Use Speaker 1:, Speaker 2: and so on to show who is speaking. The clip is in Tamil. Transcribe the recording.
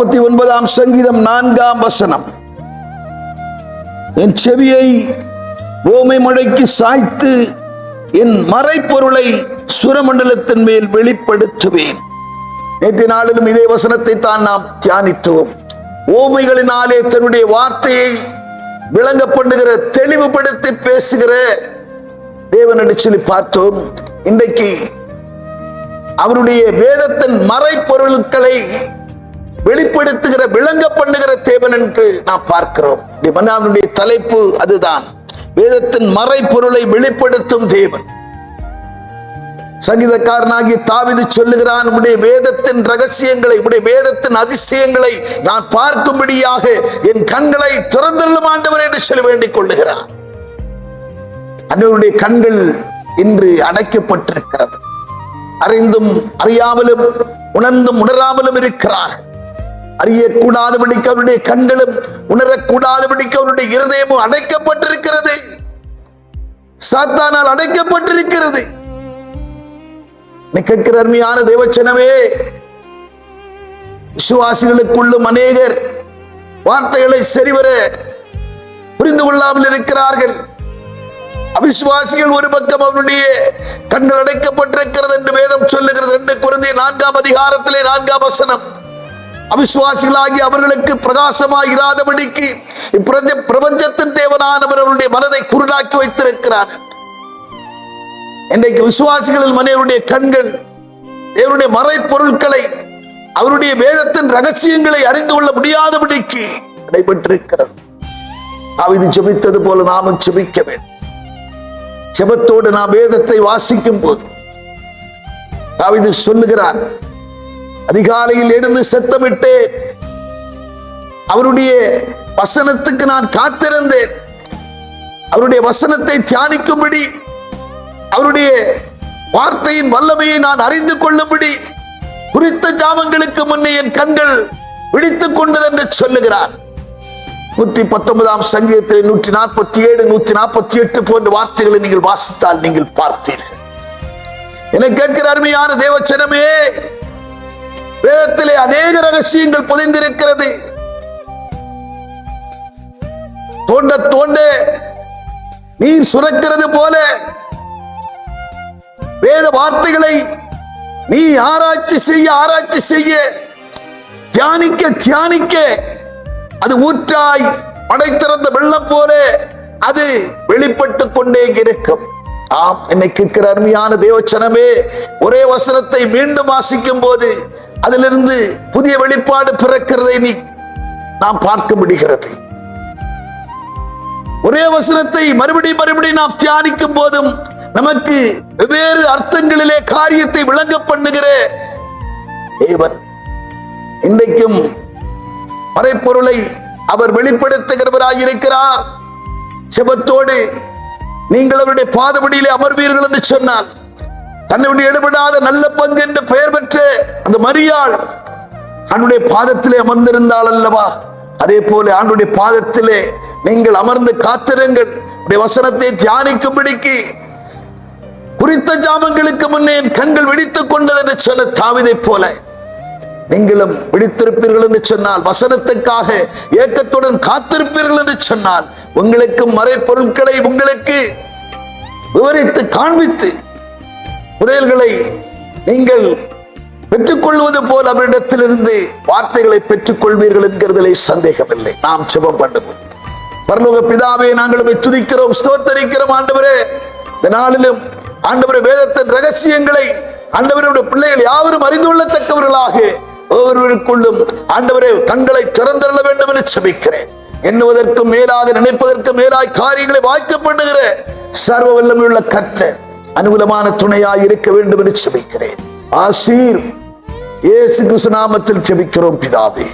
Speaker 1: 49 சங்கீதம் 4ஆம் வசனம். என் செவியை ஓமை மழைக்கு சாய்த்து என் மறைப்பொருளை சுரமண்டலத்தின் மேல் வெளிப்படுத்துவேன். நேற்று நாளிலும் இதே வசனத்தை தான் நாம் தியானித்தோம். ஓமைகளினாலே தன்னுடைய வார்த்தையை விளங்க பண்ணுகிற, தெளிவுபடுத்தி பேசுகிற தேவனடி சொல்லி பார்த்தோம். இன்றைக்கு அவருடைய வேதத்தின் மறைப்பொருட்களை வெளிப்படுத்துகிற, விளங்க பண்ணுகிற தேவன் என்று நாம் பார்க்கிறோம். அவருடைய தலைப்பு அதுதான், வேதத்தின் மறைப்பொருளை வெளிப்படுத்தும் தேவன். சங்கீதக்காரனாகிய தாவீது சொல்லுகிறான், உம்முடைய வேதத்தின் ரகசியங்களை, உம்முடைய வேதத்தின் அதிசயங்களை நான் பார்க்கும்படியாக என் கண்களை திறந்தள்ளும் ஆண்டவரே என்று சொல்லி வேண்டிக் கொள்ளுகிறான். அன்றைய கண்கள் இன்று அடைக்கப்பட்டிருக்கிறது. அறிந்தும் அறியாமலும் உணர்ந்தும் உணராமலும் இருக்கிறார். அறியக்கூடாதபடிக்கு அவருடைய கண்களும் உணரக்கூடாதபடிக்கு அவருடைய இருதயமும் அடைக்கப்பட்டிருக்கிறது. சாத்தானால் அடைக்கப்பட்டிருக்கிறது. கேட்கிற அருமையான தேவச்சனமே, விசுவாசிகளுக்குள்ளும் அநேகர் வார்த்தைகளை சரிவர புரிந்து கொள்ளாமல் இருக்கிறார்கள். அவிசுவாசிகள் ஒரு பக்கம் அவருடைய கண்கள் அடைக்கப்பட்டிருக்கிறது என்று வேதம் சொல்லுகிறது. 2 கொரிந்தியர் 4ஆம் அதிகாரத்திலே 4ஆம் வசனம். அவிசுவாசிகளாகி அவர்களுக்கு பிரகாசமாய் இராதபடிக்கு பிரபஞ்சத்தின் தேவனானவர் அவருடைய மனதை குருடாக்கி வைத்திருக்கிறார். இன்றைக்கு விசுவாசிகளில் மனிதருடைய கண்கள் தேவனுடைய மறைப்பொருட்களை, அவருடைய வேதத்தின் ரகசியங்களை அறிந்து கொள்ள முடியாதபடிக்கு நடைபெற்றிருக்கிறது. தாவீது ஜெபித்தது போல நாமும் ஜெபிக்க வேண்டும். ஜெபத்தோடு நாம் வேதத்தை வாசிக்கும் போது தாவீது சொல்லுகிறார், அதிகாலையில் எழுந்து சத்தமிட்டேன், அவருடைய வசனத்துக்கு நான் காத்திருந்தேன். அவருடைய வசனத்தை தியானிக்கும்படி, அவருடைய வார்த்தையின் வல்லமையை நான் அறிந்து கொள்ளும்படி குறித்த ஜாமங்களுக்கு முன்னே என் கண்கள் விழித்துக் கொண்டது என்று சொல்லுகிறார். 119ஆம் சங்கீதத்தில் 147, 148 போன்ற வார்த்தைகளை நீங்கள் வாசித்தால் நீங்கள் பார்ப்பீர்கள். என கேட்கிற அருமையான தேவச்சனமே, வேதத்திலே அநேக ரகசியங்கள் புதைந்திருக்கிறது. தோண்ட தோண்ட நீர் சுரக்கிறது போல வேத வார்த்தைகளை நீ ஆராய்ச்சி செய்ய தியானிக்க தியானிக்க அது ஊற்றாய் அடைத்திறந்த வெள்ளம் போல அது வெளிப்பட்டு கொண்டே இருக்கும். ஆம், என்னை கேட்கிற அருமையான தேவச்சனமே, ஒரே வசனத்தை மீண்டும் வாசிக்கும் போது அதிலிருந்து புதிய வெளிப்பாடு பிறக்கிறதை நாம் பார்க்க முடிகிறது. ஒரே வசனத்தை மறுபடியும் நாம் தியானிக்கும் போதும் நமக்கு வெவ்வேறு அர்த்தங்களிலே காரியத்தை விளங்க பண்ணுகிற தேவன் இன்றைக்கும் மறைப்பொருளை அவர் வெளிப்படுத்துகிறவராயிருக்கிறார். செபத்தோடு நீங்கள் அவருடைய பாதபடியிலே அமர்வீர்கள் என்று சொன்னால், தன்னுடைய எடுபடாத நல்ல பங்கு என்று பெயர் பெற்ற அந்த மரியாள் ஆண்டுடைய பாதத்திலே அமர்ந்திருந்தாள் அல்லவா? அதே போல ஆண்டுடைய பாதத்திலே நீங்கள் அமர்ந்து காத்திருங்கள். வசனத்தை தியானிக்கும்படிக்கு குறித்த ஜாமங்களுக்கு முன்னே என் கண்கள் வெடித்துக் கொண்டது என்று சொல்ல தாவீதை போல நீங்களும் விழித்திருப்பீர்கள் என்று சொன்னால், வசனத்துக்காக ஏக்கத்துடன் காத்திருப்பீர்கள் என்று சொன்னால், உங்களுக்கு மறைப்பொருட்களை உங்களுக்கு விவரித்து காண்பித்து புதையல்களை நீங்கள் பெற்றுக்கொள்வது போல் அவரிடத்திலிருந்து வார்த்தைகளை பெற்றுக் கொள்வீர்கள் என்கிறதிலே சந்தேகமில்லை. நாம் ஜெபம் பண்ணுவோம். பரலோக பிதாவே, நாங்கள் துதிக்கிறோம், ஸ்தோத்தரிக்கிறோம். ஆண்டவரே, இந்த நாளிலும் ஆண்டவரே வேதத்தின் ரகசியங்களை ஆண்டவருடைய பிள்ளைகள் யாவரும் அறிந்து கொள்ளத்தக்கவர்களாக ஒவ்வொருவருக்குள்ளும் ஆண்டவரே கண்களை திறந்தள்ள வேண்டும் என்று ஜெபிக்கிறேன். எண்ணுவதற்கு மேலாக, நினைப்பதற்கு மேலாய் காரியங்களை வாய்க்கப்படுகிற சர்வ வல்லமையுள்ள கர்த்தர் அனுகூலமான துணையாய் இருக்க வேண்டும் என்று ஜெபிக்கிறேன். ஆசீர் இயேசு கிறிஸ்து நாமத்தில் ஜெபிக்கிறோம் பிதாவே.